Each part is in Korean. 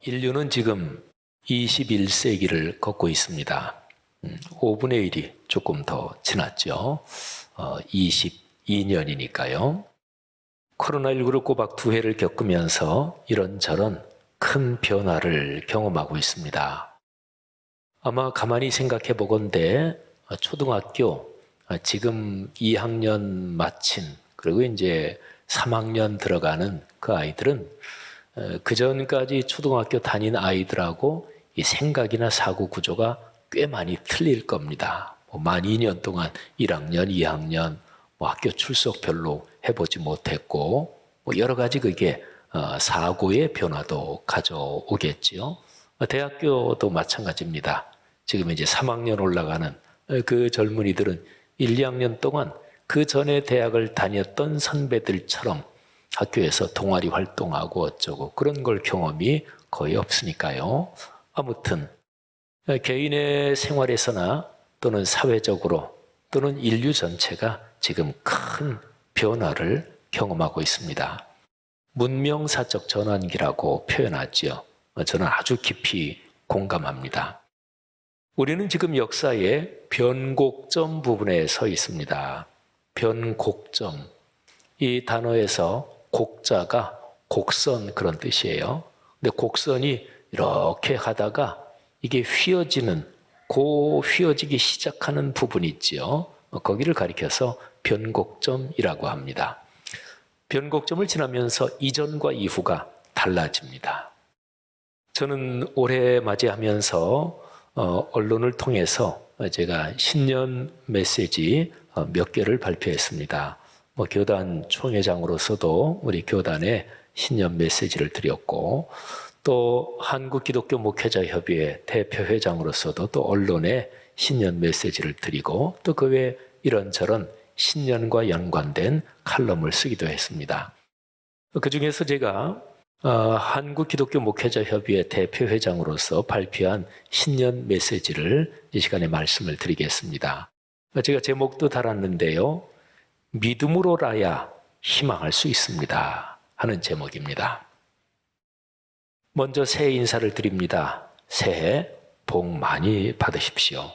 인류는 지금 21세기를 걷고 있습니다. 5분의 1이 조금 더 지났죠. 22년이니까요. 코로나19를 꼬박 2회를 겪으면서 이런저런 큰 변화를 경험하고 있습니다. 아마 가만히 생각해 보건대 초등학교 지금 2학년 마친 그리고 이제 3학년 들어가는 그 아이들은 그 전까지 초등학교 다닌 아이들하고 이 생각이나 사고 구조가 꽤 많이 틀릴 겁니다. 만 2년 동안 1학년, 2학년 학교 출석 별로 해보지 못했고 여러 가지 그게 사고의 변화도 가져오겠지요. 대학교도 마찬가지입니다. 지금 이제 3학년 올라가는 그 젊은이들은 1, 2학년 동안 그 전에 대학을 다녔던 선배들처럼 학교에서 동아리 활동하고 어쩌고 그런 걸 경험이 거의 없으니까요. 아무튼 개인의 생활에서나 또는 사회적으로 또는 인류 전체가 지금 큰 변화를 경험하고 있습니다. 문명사적 전환기라고 표현하지요. 저는 아주 깊이 공감합니다. 우리는 지금 역사의 변곡점 부분에 서 있습니다. 변곡점. 이 단어에서 곡자가 곡선 그런 뜻이에요. 근데 곡선이 이렇게 하다가 이게 휘어지는, 휘어지기 시작하는 부분이 있지요. 거기를 가리켜서 변곡점이라고 합니다. 변곡점을 지나면서 이전과 이후가 달라집니다. 저는 올해 맞이하면서 언론을 통해서 제가 신년 메시지 몇 개를 발표했습니다. 교단 총회장으로서도 우리 교단에 신년 메시지를 드렸고 또 한국기독교목회자협의회 대표회장으로서도 또 언론에 신년 메시지를 드리고 또 그 외에 이런저런 신년과 연관된 칼럼을 쓰기도 했습니다. 그 중에서 제가 한국기독교목회자협의회 대표회장으로서 발표한 신년 메시지를 이 시간에 말씀을 드리겠습니다. 제가 제목도 달았는데요. 믿음으로라야 희망할 수 있습니다 하는 제목입니다. 먼저 새해 인사를 드립니다. 새해 복 많이 받으십시오.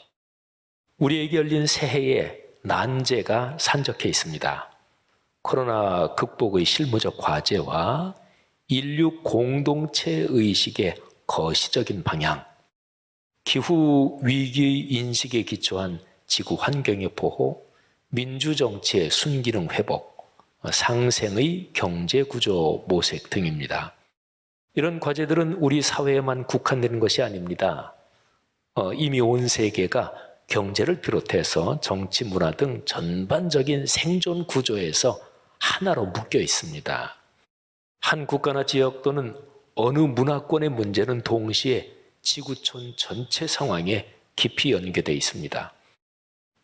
우리에게 열린 새해에 난제가 산적해 있습니다. 코로나 극복의 실무적 과제와 인류 공동체 의식의 거시적인 방향, 기후 위기 인식에 기초한 지구 환경의 보호, 민주정치의 순기능 회복, 상생의 경제구조 모색 등입니다. 이런 과제들은 우리 사회에만 국한되는 것이 아닙니다. 이미 온 세계가 경제를 비롯해서 정치, 문화 등 전반적인 생존 구조에서 하나로 묶여 있습니다. 한 국가나 지역 또는 어느 문화권의 문제는 동시에 지구촌 전체 상황에 깊이 연계되어 있습니다.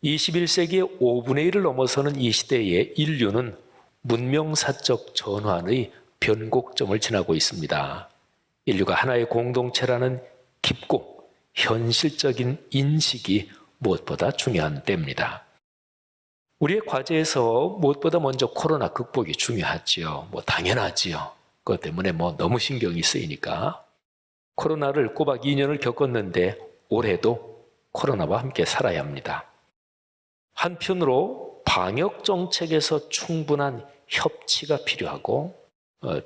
21세기의 5분의 1을 넘어서는 이 시대에 인류는 문명사적 전환의 변곡점을 지나고 있습니다. 인류가 하나의 공동체라는 깊고 현실적인 인식이 무엇보다 중요한 때입니다. 우리의 과제에서 무엇보다 먼저 코로나 극복이 중요하지요. 당연하지요. 그것 때문에 너무 신경이 쓰이니까. 코로나를 꼬박 2년을 겪었는데 올해도 코로나와 함께 살아야 합니다. 한편으로 방역 정책에서 충분한 협치가 필요하고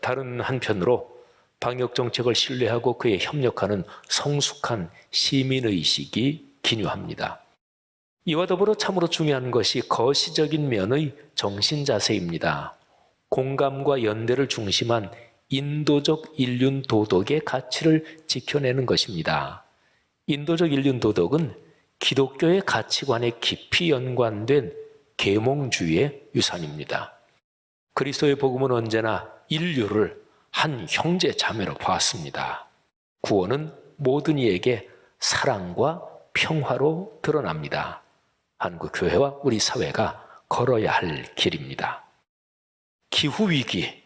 다른 한편으로 방역 정책을 신뢰하고 그에 협력하는 성숙한 시민의식이 기묘합니다. 이와 더불어 참으로 중요한 것이 거시적인 면의 정신자세입니다. 공감과 연대를 중심한 인도적 인륜 도덕의 가치를 지켜내는 것입니다. 인도적 인륜 도덕은 기독교의 가치관에 깊이 연관된 계몽주의의 유산입니다. 그리스도의 복음은 언제나 인류를 한 형제 자매로 보았습니다. 구원은 모든 이에게 사랑과 평화로 드러납니다. 한국교회와 우리 사회가 걸어야 할 길입니다. 기후위기,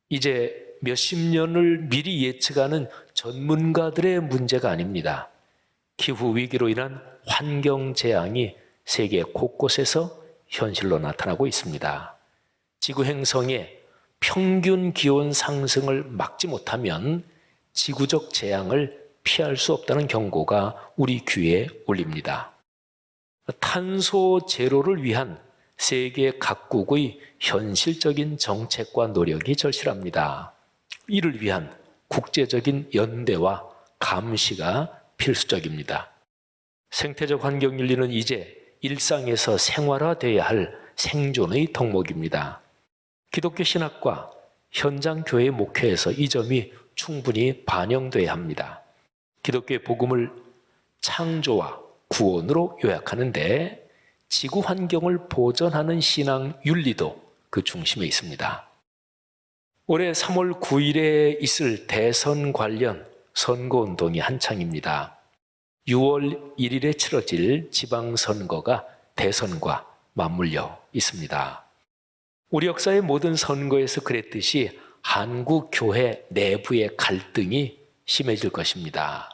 이제 몇십 년을 미리 예측하는 전문가들의 문제가 아닙니다. 기후위기로 인한 환경재앙이 세계 곳곳에서 현실로 나타나고 있습니다. 지구 행성의 평균 기온 상승을 막지 못하면 지구적 재앙을 피할 수 없다는 경고가 우리 귀에 울립니다. 탄소 제로를 위한 세계 각국의 현실적인 정책과 노력이 절실합니다. 이를 위한 국제적인 연대와 감시가 필수적입니다. 생태적 환경 윤리는 이제 일상에서 생활화되어야 할 생존의 덕목입니다. 기독교 신학과 현장 교회 목회에서 이 점이 충분히 반영돼야 합니다. 기독교의 복음을 창조와 구원으로 요약하는데 지구 환경을 보전하는 신앙 윤리도 그 중심에 있습니다. 올해 3월 9일에 있을 대선 관련 선거운동이 한창입니다. 6월 1일에 치러질 지방선거가 대선과 맞물려 있습니다. 우리 역사의 모든 선거에서 그랬듯이 한국 교회 내부의 갈등이 심해질 것입니다.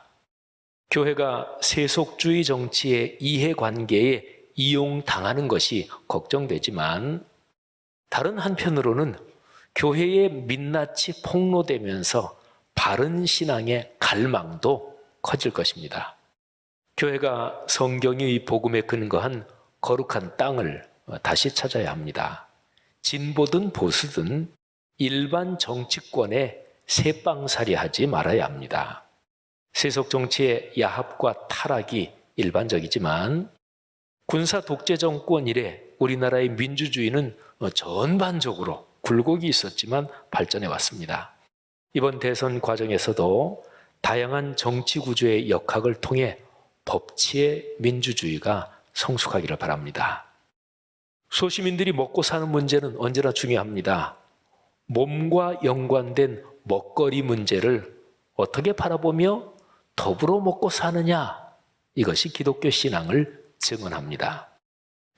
교회가 세속주의 정치의 이해관계에 이용당하는 것이 걱정되지만 다른 한편으로는 교회의 민낯이 폭로되면서 바른 신앙의 갈망도 커질 것입니다. 교회가 성경의 복음에 근거한 거룩한 땅을 다시 찾아야 합니다. 진보든 보수든 일반 정치권에 새빵살이 하지 말아야 합니다. 세속 정치의 야합과 타락이 일반적이지만 군사 독재 정권 이래 우리나라의 민주주의는 전반적으로 굴곡이 있었지만 발전해 왔습니다. 이번 대선 과정에서도 다양한 정치 구조의 역학을 통해 법치의 민주주의가 성숙하기를 바랍니다. 소시민들이 먹고 사는 문제는 언제나 중요합니다. 몸과 연관된 먹거리 문제를 어떻게 바라보며 더불어 먹고 사느냐, 이것이 기독교 신앙을 증언합니다.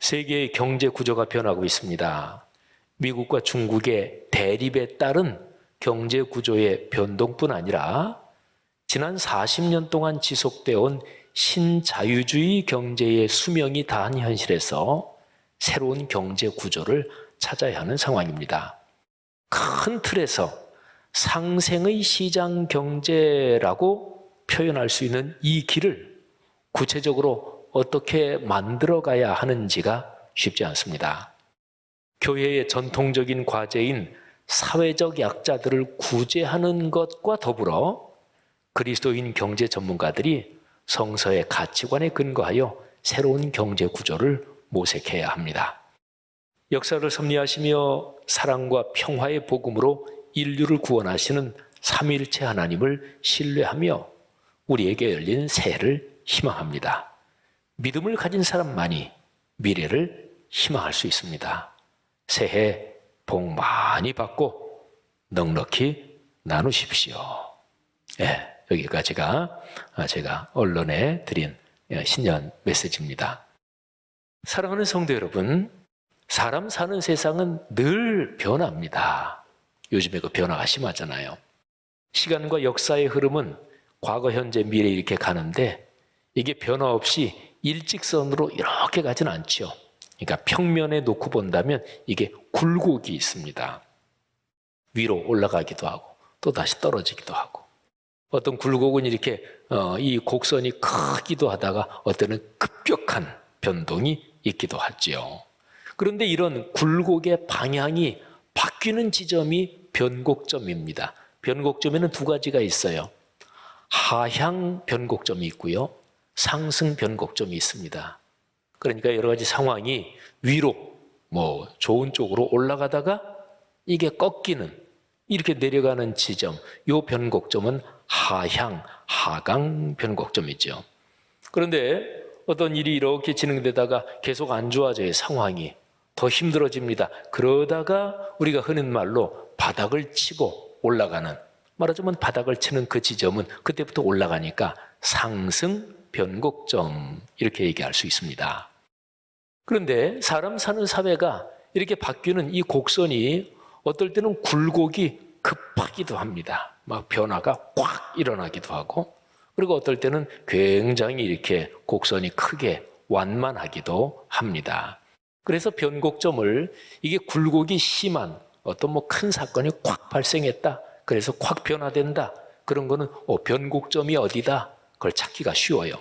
세계의 경제 구조가 변하고 있습니다. 미국과 중국의 대립에 따른 경제 구조의 변동뿐 아니라 지난 40년 동안 지속되어 온 신자유주의 경제의 수명이 다한 현실에서 새로운 경제 구조를 찾아야 하는 상황입니다. 큰 틀에서 상생의 시장 경제라고 표현할 수 있는 이 길을 구체적으로 어떻게 만들어가야 하는지가 쉽지 않습니다. 교회의 전통적인 과제인 사회적 약자들을 구제하는 것과 더불어 그리스도인 경제 전문가들이 성서의 가치관에 근거하여 새로운 경제 구조를 모색해야 합니다. 역사를 섭리하시며 사랑과 평화의 복음으로 인류를 구원하시는 삼위일체 하나님을 신뢰하며 우리에게 열린 새해를 희망합니다. 믿음을 가진 사람만이 미래를 희망할 수 있습니다. 새해 복 많이 받고 넉넉히 나누십시오. 네, 여기까지가 제가 언론에 드린 신년 메시지입니다. 사랑하는 성도 여러분, 사람 사는 세상은 늘 변합니다. 요즘에 그 변화가 심하잖아요. 시간과 역사의 흐름은 과거, 현재, 미래 이렇게 가는데 이게 변화 없이 일직선으로 이렇게 가진 않죠. 그러니까 평면에 놓고 본다면 이게 굴곡이 있습니다. 위로 올라가기도 하고 또 다시 떨어지기도 하고 어떤 굴곡은 이렇게 이 곡선이 크기도 하다가 어떤 급격한 변동이 있기도 하지요. 그런데 이런 굴곡의 방향이 바뀌는 지점이 변곡점입니다. 변곡점에는 두 가지가 있어요. 하향 변곡점이 있고요. 상승 변곡점이 있습니다. 그러니까 여러 가지 상황이 위로 좋은 쪽으로 올라가다가 이게 꺾이는 이렇게 내려가는 지점, 이 변곡점은 하향, 하강 변곡점이죠. 그런데 어떤 일이 이렇게 진행되다가 계속 안 좋아져요. 상황이 더 힘들어집니다. 그러다가 우리가 흔한 말로 바닥을 치고 올라가는, 말하자면 바닥을 치는 그 지점은 그때부터 올라가니까 상승 변곡점 이렇게 얘기할 수 있습니다. 그런데 사람 사는 사회가 이렇게 바뀌는 이 곡선이 어떨 때는 굴곡이 급하기도 합니다. 막 변화가 꽉 일어나기도 하고, 그리고 어떨 때는 굉장히 이렇게 곡선이 크게 완만하기도 합니다. 그래서 변곡점을 이게 굴곡이 심한 어떤 큰 사건이 콱 발생했다. 그래서 콱 변화된다. 그런 거는 변곡점이 어디다? 그걸 찾기가 쉬워요.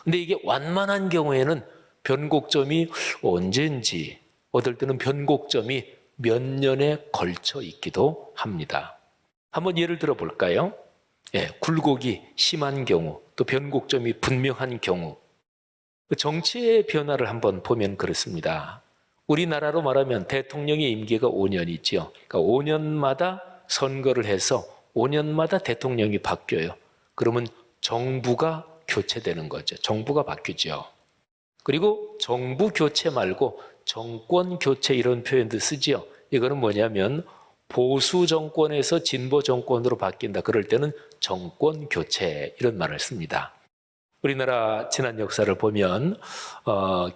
근데 이게 완만한 경우에는 변곡점이 언제인지, 어떨 때는 변곡점이 몇 년에 걸쳐 있기도 합니다. 한번 예를 들어 볼까요? 굴곡이 심한 경우, 또 변곡점이 분명한 경우, 정치의 변화를 한번 보면 그렇습니다. 우리나라로 말하면 대통령의 임기가 5년이지요. 그러니까 5년마다 선거를 해서 5년마다 대통령이 바뀌어요. 그러면 정부가 교체되는 거죠. 정부가 바뀌죠. 그리고 정부 교체 말고 정권 교체 이런 표현도 쓰지요. 이거는 뭐냐면 보수 정권에서 진보 정권으로 바뀐다. 그럴 때는 정권 교체 이런 말을 씁니다. 우리나라 지난 역사를 보면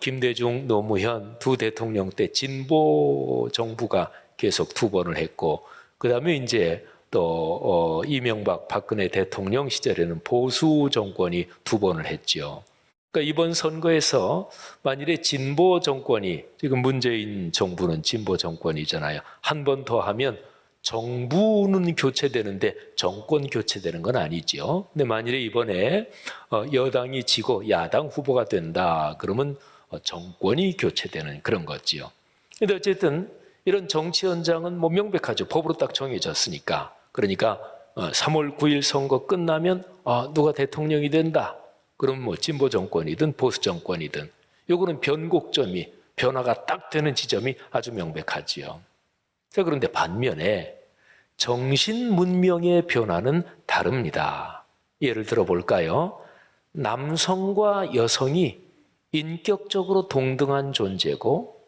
김대중, 노무현 두 대통령 때 진보 정부가 계속 2번을 했고, 그 다음에 이제 또 이명박, 박근혜 대통령 시절에는 보수 정권이 2번을 했죠. 그러니까 이번 선거에서 만일에 진보 정권이, 지금 문재인 정부는 진보 정권이잖아요. 한 번 더 하면 정부는 교체되는데 정권 교체되는 건 아니죠. 근데 만일에 이번에 여당이 지고 야당 후보가 된다, 그러면 정권이 교체되는 그런 거지요. 근데 어쨌든 이런 정치 현장은 뭐 명백하죠. 법으로 딱 정해졌으니까. 그러니까 3월 9일 선거 끝나면 누가 대통령이 된다. 그럼 뭐 진보 정권이든 보수 정권이든 요거는 변곡점이, 변화가 딱 되는 지점이 아주 명백하지요. 자, 그런데 반면에 정신 문명의 변화는 다릅니다. 예를 들어 볼까요? 남성과 여성이 인격적으로 동등한 존재고,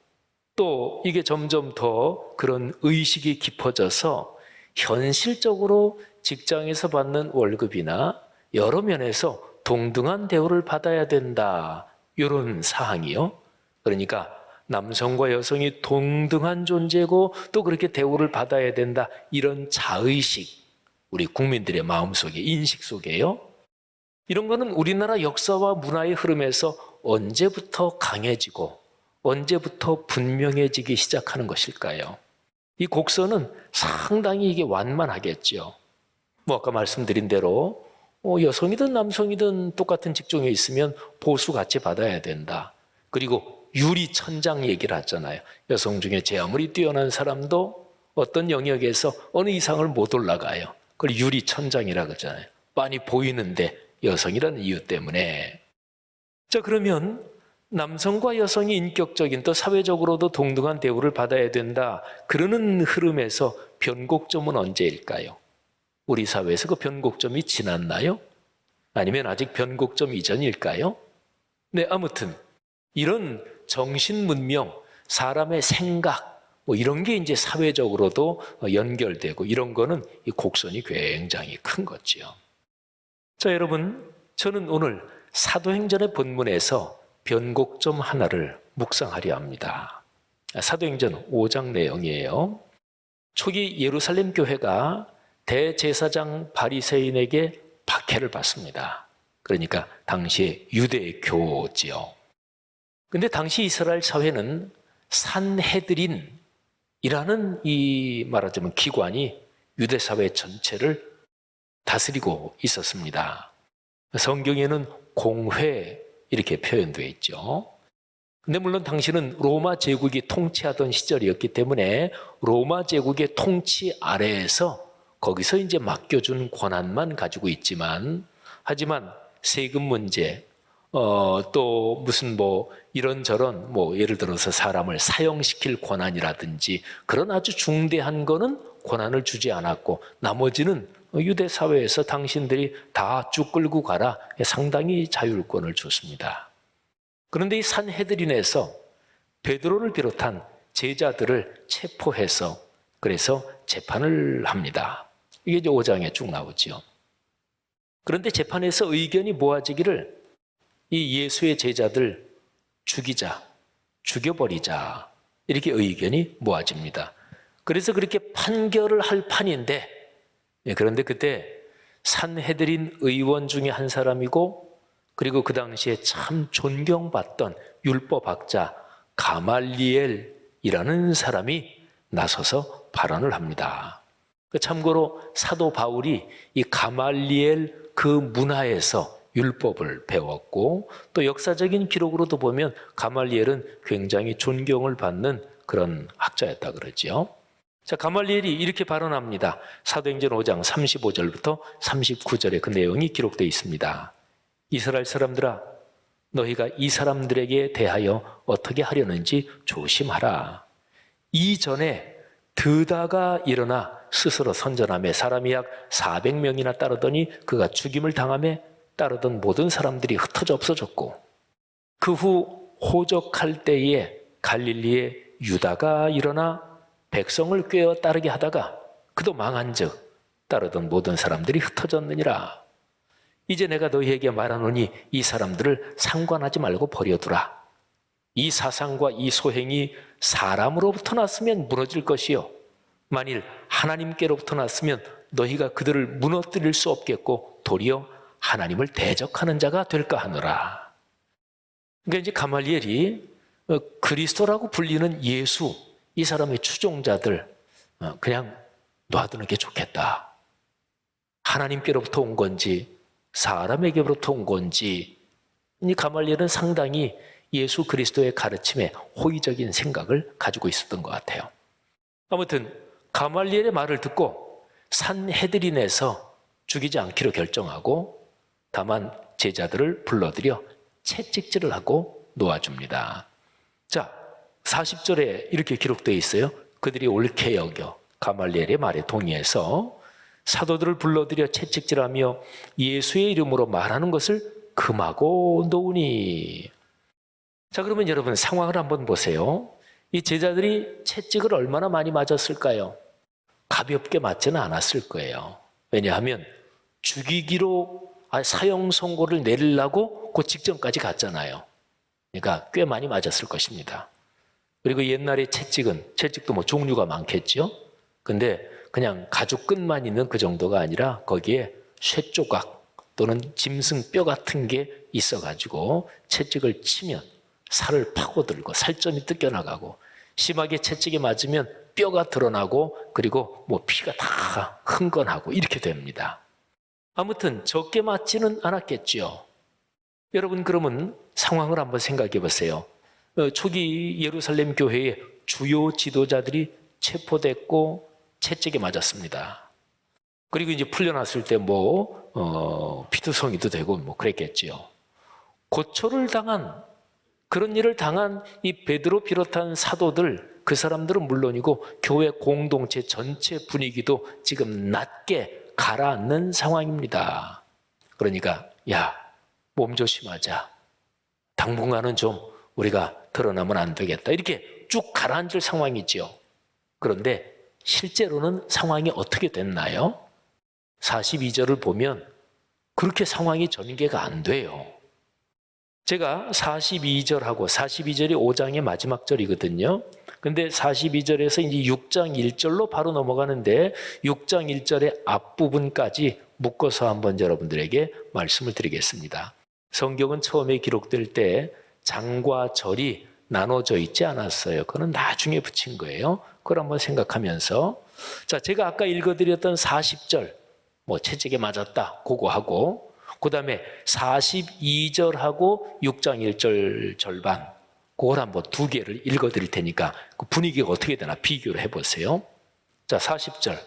또 이게 점점 더 그런 의식이 깊어져서 현실적으로 직장에서 받는 월급이나 여러 면에서 동등한 대우를 받아야 된다. 이런 사항이요. 그러니까 남성과 여성이 동등한 존재고 또 그렇게 대우를 받아야 된다. 이런 자의식, 우리 국민들의 마음속에, 인식 속에요. 이런 거는 우리나라 역사와 문화의 흐름에서 언제부터 강해지고 언제부터 분명해지기 시작하는 것일까요? 이 곡선은 상당히 이게 완만하겠죠. 뭐 아까 말씀드린 대로 여성이든 남성이든 똑같은 직종에 있으면 보수 같이 받아야 된다. 그리고 유리천장 얘기를 하잖아요. 여성 중에 제 아무리 뛰어난 사람도 어떤 영역에서 어느 이상을 못 올라가요. 그걸 유리천장이라고 하잖아요. 빤히 보이는데 여성이라는 이유 때문에. 자, 그러면 남성과 여성이 인격적인, 또 사회적으로도 동등한 대우를 받아야 된다, 그러는 흐름에서 변곡점은 언제일까요? 우리 사회에서 그 변곡점이 지났나요? 아니면 아직 변곡점 이전일까요? 네, 아무튼 이런 정신문명, 사람의 생각, 뭐 이런 게 이제 사회적으로도 연결되고, 이런 거는 이 곡선이 굉장히 큰 거죠. 자, 여러분, 저는 오늘 사도행전의 본문에서 변곡점 하나를 묵상하려 합니다. 사도행전 5장 내용이에요. 초기 예루살렘 교회가 대제사장 바리새인에게 박해를 받습니다. 그러니까 당시의 유대 교지요. 근데 당시 이스라엘 사회는 산헤드린이라는 이 말하자면 기관이 유대 사회 전체를 다스리고 있었습니다. 성경에는 공회 이렇게 표현되어 있죠. 근데 물론 당시는 로마 제국이 통치하던 시절이었기 때문에 로마 제국의 통치 아래에서 거기서 이제 맡겨준 권한만 가지고 있지만, 하지만 세금 문제, 또 무슨 뭐 이런저런 뭐 예를 들어서 사람을 사형시킬 권한이라든지 그런 아주 중대한 거는 권한을 주지 않았고, 나머지는 유대 사회에서 당신들이 다 쭉 끌고 가라, 상당히 자율권을 줬습니다. 그런데 이 산헤드린에서 베드로를 비롯한 제자들을 체포해서 그래서 재판을 합니다. 이게 이제 5장에 쭉 나오죠. 그런데 재판에서 의견이 모아지기를 이 예수의 제자들 죽이자, 죽여버리자, 이렇게 의견이 모아집니다. 그래서 그렇게 판결을 할 판인데, 그런데 그때 산헤드린 의원 중에 한 사람이고, 그리고 그 당시에 참 존경받던 율법학자 가말리엘이라는 사람이 나서서 발언을 합니다. 참고로 사도 바울이 이 가말리엘 그 문화에서 율법을 배웠고, 또 역사적인 기록으로도 보면 가말리엘은 굉장히 존경을 받는 그런 학자였다 그러죠. 자, 가말리엘이 이렇게 발언합니다. 사도행전 5장 35절부터 39절에 그 내용이 기록되어 있습니다. 이스라엘 사람들아, 너희가 이 사람들에게 대하여 어떻게 하려는지 조심하라. 이전에 드다가 일어나 스스로 선전하며 사람이 약 400명이나 따르더니 그가 죽임을 당하며 따르던 모든 사람들이 흩어져 없어졌고, 그 후 호적할 때에 갈릴리에 유다가 일어나 백성을 꾀어 따르게 하다가 그도 망한즉 따르던 모든 사람들이 흩어졌느니라. 이제 내가 너희에게 말하노니 이 사람들을 상관하지 말고 버려두라. 이 사상과 이 소행이 사람으로부터 났으면 무너질 것이요, 만일 하나님께로부터 났으면 너희가 그들을 무너뜨릴 수 없겠고 도리어 하나님을 대적하는 자가 될까 하노라. 그러니까 이제 가말리엘이 그리스도라고 불리는 예수, 이 사람의 추종자들 그냥 놔두는 게 좋겠다. 하나님께로부터 온 건지 사람에게로부터 온 건지, 이 가말리엘은 상당히 예수 그리스도의 가르침에 호의적인 생각을 가지고 있었던 것 같아요. 아무튼 가말리엘의 말을 듣고 산헤드린에서 죽이지 않기로 결정하고, 다만 제자들을 불러들여 채찍질을 하고 놓아줍니다. 자, 40절에 이렇게 기록되어 있어요. 그들이 옳게 여겨 가말리엘의 말에 동의해서 사도들을 불러들여 채찍질하며 예수의 이름으로 말하는 것을 금하고 놓으니. 자, 그러면 여러분 상황을 한번 보세요. 이 제자들이 채찍을 얼마나 많이 맞았을까요? 가볍게 맞지는 않았을 거예요. 왜냐하면 죽이기로 사형 선고를 내리려고 그 직전까지 갔잖아요. 그러니까 꽤 많이 맞았을 것입니다. 그리고 옛날에 채찍도 뭐 종류가 많겠죠. 근데 그냥 가죽 끝만 있는 그 정도가 아니라 거기에 쇠조각 또는 짐승 뼈 같은 게 있어가지고 채찍을 치면 살을 파고들고 살점이 뜯겨나가고, 심하게 채찍에 맞으면 뼈가 드러나고, 그리고 뭐 피가 다 흥건하고 이렇게 됩니다. 아무튼 적게 맞지는 않았겠죠. 여러분, 그러면 상황을 한번 생각해 보세요. 초기 예루살렘 교회의 주요 지도자들이 체포됐고 채찍에 맞았습니다. 그리고 이제 풀려났을 때 피투성이도 되고 뭐 그랬겠지요. 고초를 당한, 그런 일을 당한 이 베드로 비롯한 사도들, 그 사람들은 물론이고 교회 공동체 전체 분위기도 지금 낮게 가라앉는 상황입니다. 그러니까 몸 조심하자. 당분간은 좀 우리가 드러나면 안 되겠다. 이렇게 쭉 가라앉을 상황이죠. 그런데 실제로는 상황이 어떻게 됐나요? 42절을 보면 그렇게 상황이 전개가 안 돼요. 제가 42절하고 42절이 5장의 마지막 절이거든요. 근데 42절에서 이제 6장 1절로 바로 넘어가는데 6장 1절의 앞부분까지 묶어서 한번 여러분들에게 말씀을 드리겠습니다. 성경은 처음에 기록될 때 장과 절이 나눠져 있지 않았어요. 그건 나중에 붙인 거예요. 그걸 한번 생각하면서, 자, 제가 아까 읽어드렸던 40절, 채찍에 맞았다, 그거 하고, 그 다음에 42절하고 6장 1절 절반, 그걸 한번 두 개를 읽어드릴 테니까 그 분위기가 어떻게 되나 비교를 해보세요. 자, 40절.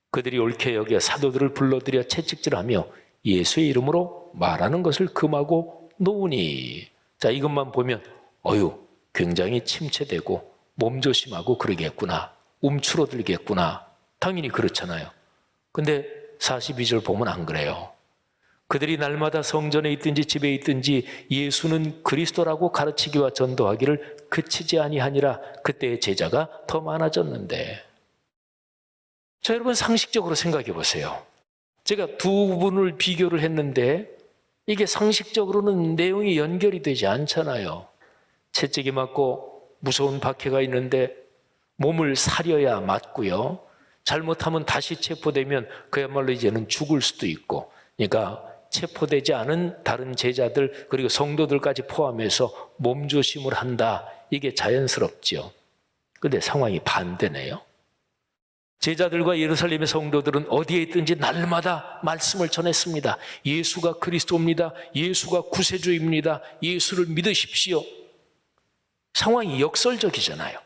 그들이 옳게 여겨 사도들을 불러들여 채찍질하며 예수의 이름으로 말하는 것을 금하고 놓으니. 자, 이것만 보면 굉장히 침체되고 몸조심하고 그러겠구나, 움츠러들겠구나. 당연히 그렇잖아요. 근데 42절 보면 안 그래요. 그들이 날마다 성전에 있든지 집에 있든지 예수는 그리스도라고 가르치기와 전도하기를 그치지 아니하니라. 그때의 제자가 더 많아졌는데. 자, 여러분 상식적으로 생각해 보세요. 제가 두 분을 비교를 했는데 이게 상식적으로는 내용이 연결이 되지 않잖아요. 채찍이 맞고 무서운 박해가 있는데 몸을 사려야 맞고요. 잘못하면 다시 체포되면 그야말로 이제는 죽을 수도 있고, 그러니까 체포되지 않은 다른 제자들 그리고 성도들까지 포함해서 몸조심을 한다. 이게 자연스럽죠. 근데 상황이 반대네요. 제자들과 예루살렘의 성도들은 어디에 있든지 날마다 말씀을 전했습니다. 예수가 그리스도입니다. 예수가 구세주입니다. 예수를 믿으십시오. 상황이 역설적이잖아요.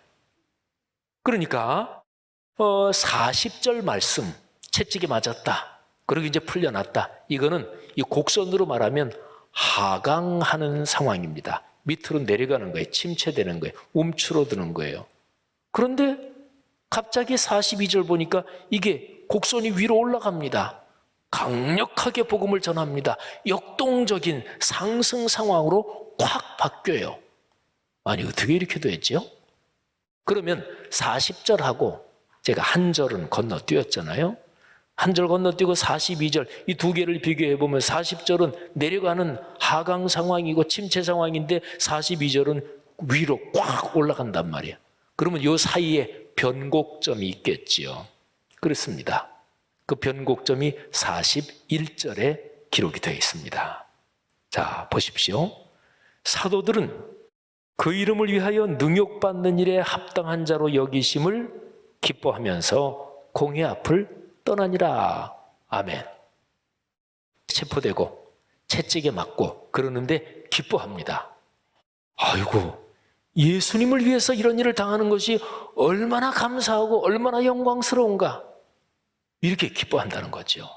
그러니까 40절 말씀 채찍에 맞았다. 그리고 이제 풀려났다. 이거는 이 곡선으로 말하면 하강하는 상황입니다. 밑으로 내려가는 거예요. 침체되는 거예요. 움츠러드는 거예요. 그런데 갑자기 42절 보니까 이게 곡선이 위로 올라갑니다. 강력하게 복음을 전합니다. 역동적인 상승 상황으로 확 바뀌어요. 아니, 어떻게 이렇게 됐죠? 그러면 40절하고 제가 한 절은 건너뛰었잖아요. 한 절 건너뛰고 42절 이 두 개를 비교해 보면 40절은 내려가는 하강 상황이고 침체 상황인데 42절은 위로 꽉 올라간단 말이에요. 그러면 이 사이에 변곡점이 있겠지요. 그렇습니다. 그 변곡점이 41절에 기록이 되어 있습니다. 자, 보십시오. 사도들은 그 이름을 위하여 능욕받는 일에 합당한 자로 여기심을 기뻐하면서 공회 앞을 떠나니라. 아멘. 체포되고 채찍에 맞고 그러는데 기뻐합니다. 아이고, 예수님을 위해서 이런 일을 당하는 것이 얼마나 감사하고 얼마나 영광스러운가. 이렇게 기뻐한다는 거죠.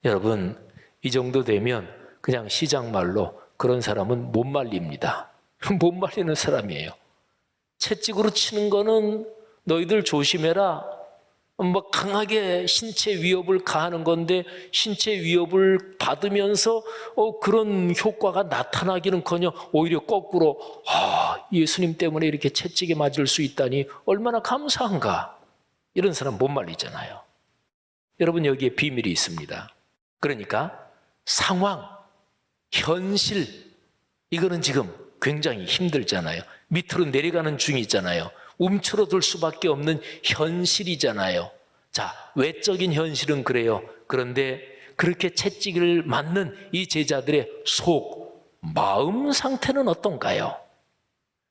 여러분, 이 정도 되면 그냥 시장말로 그런 사람은 못 말립니다. 못 말리는 사람이에요. 채찍으로 치는 거는 너희들 조심해라. 뭐 강하게 신체 위협을 가하는 건데 신체 위협을 받으면서 그런 효과가 나타나기는커녕 오히려 거꾸로 예수님 때문에 이렇게 채찍에 맞을 수 있다니 얼마나 감사한가. 이런 사람 못 말리잖아요. 여러분, 여기에 비밀이 있습니다. 그러니까 상황, 현실, 이거는 지금 굉장히 힘들잖아요. 밑으로 내려가는 중이잖아요. 움츠러들 수밖에 없는 현실이잖아요. 자, 외적인 현실은 그래요. 그런데 그렇게 채찍을 맞는 이 제자들의 속, 마음 상태는 어떤가요?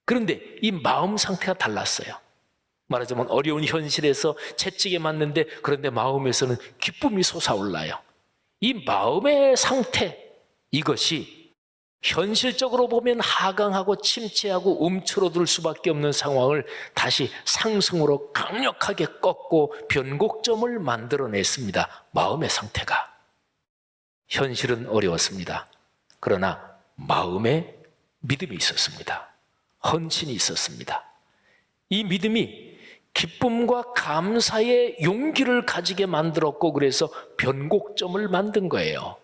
그런데 이 마음 상태가 달랐어요. 말하자면 어려운 현실에서 채찍에 맞는데 그런데 마음에서는 기쁨이 솟아올라요. 이 마음의 상태, 이것이 현실적으로 보면 하강하고 침체하고 움츠러들 수밖에 없는 상황을 다시 상승으로 강력하게 꺾고 변곡점을 만들어냈습니다. 마음의 상태가. 현실은 어려웠습니다. 그러나 마음에 믿음이 있었습니다. 헌신이 있었습니다. 이 믿음이 기쁨과 감사의 용기를 가지게 만들었고 그래서 변곡점을 만든 거예요.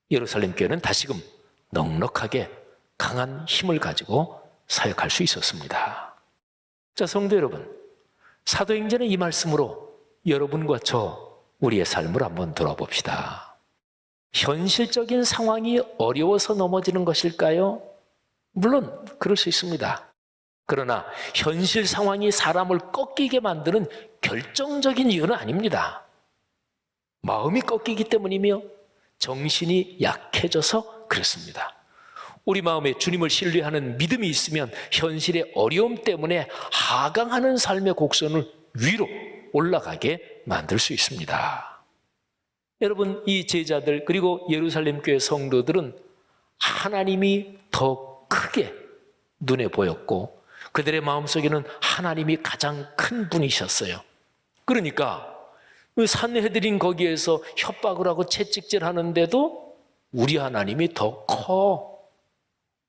예루살렘 교회는 다시금 넉넉하게 강한 힘을 가지고 사역할 수 있었습니다. 자, 성도 여러분, 사도행전의 이 말씀으로 여러분과 저 우리의 삶을 한번 돌아봅시다. 현실적인 상황이 어려워서 넘어지는 것일까요? 물론 그럴 수 있습니다. 그러나 현실 상황이 사람을 꺾이게 만드는 결정적인 이유는 아닙니다. 마음이 꺾이기 때문이며 정신이 약해져서 그렇습니다. 우리 마음에 주님을 신뢰하는 믿음이 있으면 현실의 어려움 때문에 하강하는 삶의 곡선을 위로 올라가게 만들 수 있습니다. 여러분, 이 제자들 그리고 예루살렘 교회 성도들은 하나님이 더 크게 눈에 보였고 그들의 마음속에는 하나님이 가장 큰 분이셨어요. 그러니까 산헤드린 거기에서 협박을 하고 채찍질 하는데도 우리 하나님이 더 커.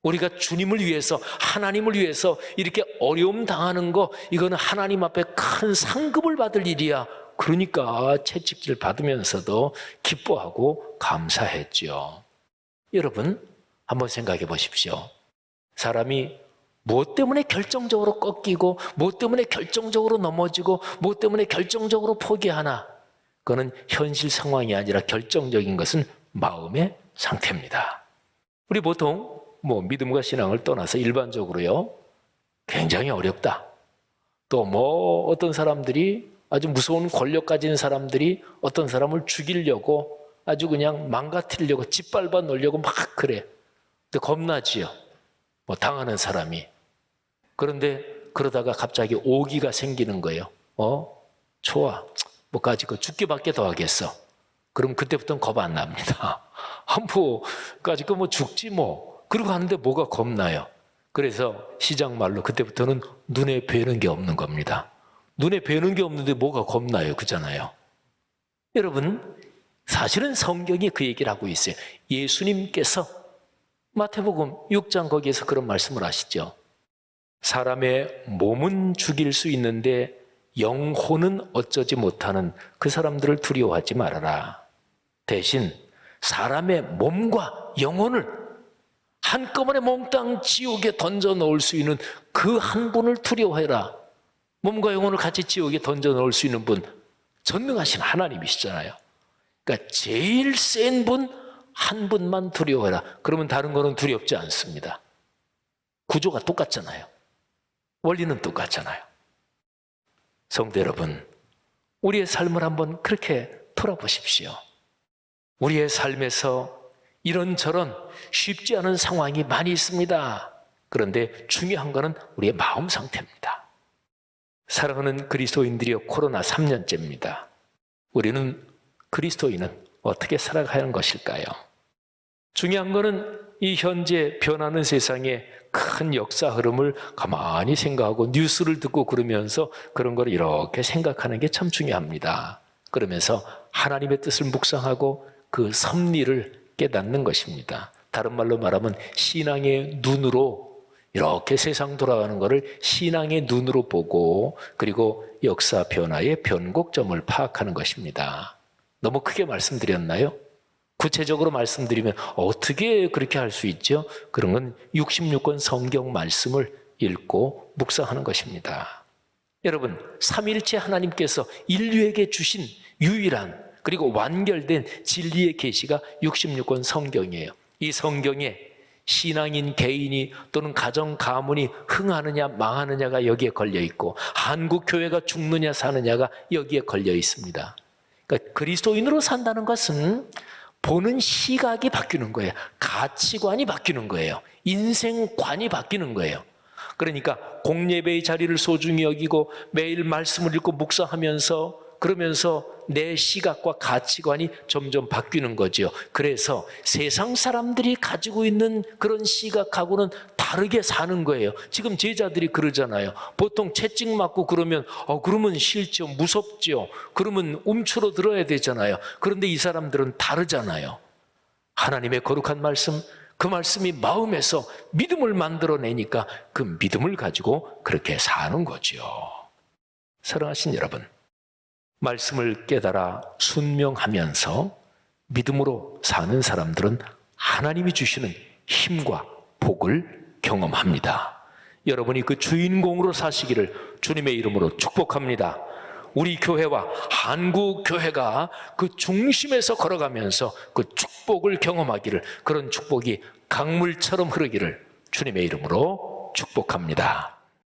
우리가 주님을 위해서, 하나님을 위해서 이렇게 어려움 당하는 거, 이거는 하나님 앞에 큰 상급을 받을 일이야. 그러니까 채찍질 받으면서도 기뻐하고 감사했죠. 여러분, 한번 생각해 보십시오. 사람이 무엇 때문에 결정적으로 꺾이고, 무엇 때문에 결정적으로 넘어지고, 무엇 때문에 결정적으로 포기하나? 그거는 현실 상황이 아니라 결정적인 것은 마음의 상태입니다. 우리 보통 믿음과 신앙을 떠나서 일반적으로요, 굉장히 어렵다. 또 어떤 사람들이 아주 무서운 권력 가진 사람들이 어떤 사람을 죽이려고 아주 그냥 망가뜨리려고 짓밟아 놓으려고 막 그래. 근데 겁나지요. 당하는 사람이. 그런데 그러다가 갑자기 오기가 생기는 거예요. 좋아. 뭐까지 그 죽기밖에 더 하겠어. 그럼 그때부터는 겁 안 납니다. 뭐까지 그 뭐 죽지 뭐. 그러고 하는데 뭐가 겁나요? 그래서 시장 말로 그때부터는 눈에 뵈는 게 없는 겁니다. 눈에 뵈는 게 없는데 뭐가 겁나요? 그잖아요. 여러분, 사실은 성경이 그 얘기를 하고 있어요. 예수님께서 마태복음 6장 거기에서 그런 말씀을 하시죠. 사람의 몸은 죽일 수 있는데 영혼은 어쩌지 못하는 그 사람들을 두려워하지 말아라. 대신 사람의 몸과 영혼을 한꺼번에 몽땅 지옥에 던져 넣을 수 있는 그 한 분을 두려워해라. 몸과 영혼을 같이 지옥에 던져 넣을 수 있는 분, 전능하신 하나님이시잖아요. 그러니까 제일 센 분 한 분만 두려워해라. 그러면 다른 거는 두렵지 않습니다. 구조가 똑같잖아요. 원리는 똑같잖아요. 성도 여러분, 우리의 삶을 한번 그렇게 돌아보십시오. 우리의 삶에서 이런저런 쉽지 않은 상황이 많이 있습니다. 그런데 중요한 것은 우리의 마음 상태입니다. 사랑하는 그리스도인들이여, 코로나 3년째입니다. 우리는 그리스도인은 어떻게 살아가야 하는 것일까요? 중요한 것은 이 현재 변하는 세상의 큰 역사 흐름을 가만히 생각하고 뉴스를 듣고 그러면서 그런 걸 이렇게 생각하는 게 참 중요합니다. 그러면서 하나님의 뜻을 묵상하고 그 섭리를 깨닫는 것입니다. 다른 말로 말하면 신앙의 눈으로 이렇게 세상 돌아가는 것을 신앙의 눈으로 보고 그리고 역사 변화의 변곡점을 파악하는 것입니다. 너무 크게 말씀드렸나요? 구체적으로 말씀드리면 어떻게 그렇게 할 수 있죠? 그런 건 66권 성경 말씀을 읽고 묵상하는 것입니다. 여러분, 삼위일체 하나님께서 인류에게 주신 유일한 그리고 완결된 진리의 계시가 66권 성경이에요. 이 성경에 신앙인 개인이 또는 가정 가문이 흥하느냐 망하느냐가 여기에 걸려 있고 한국 교회가 죽느냐 사느냐가 여기에 걸려 있습니다. 그러니까 그리스도인으로 산다는 것은 보는 시각이 바뀌는 거예요. 가치관이 바뀌는 거예요. 인생관이 바뀌는 거예요. 그러니까 공예배의 자리를 소중히 여기고 매일 말씀을 읽고 묵상하면서 그러면서 내 시각과 가치관이 점점 바뀌는 거죠. 그래서 세상 사람들이 가지고 있는 그런 시각하고는 다르게 사는 거예요. 지금 제자들이 그러잖아요. 보통 채찍 맞고 그러면 그러면 싫죠. 무섭죠. 그러면 움츠러들어야 되잖아요. 그런데 이 사람들은 다르잖아요. 하나님의 거룩한 말씀, 그 말씀이 마음에서 믿음을 만들어내니까 그 믿음을 가지고 그렇게 사는 거죠. 사랑하신 여러분, 말씀을 깨달아 순명하면서 믿음으로 사는 사람들은 하나님이 주시는 힘과 복을 경험합니다. 여러분이 그 주인공으로 사시기를 주님의 이름으로 축복합니다. 우리 교회와 한국 교회가 그 중심에서 걸어가면서 그 축복을 경험하기를, 그런 축복이 강물처럼 흐르기를 주님의 이름으로 축복합니다.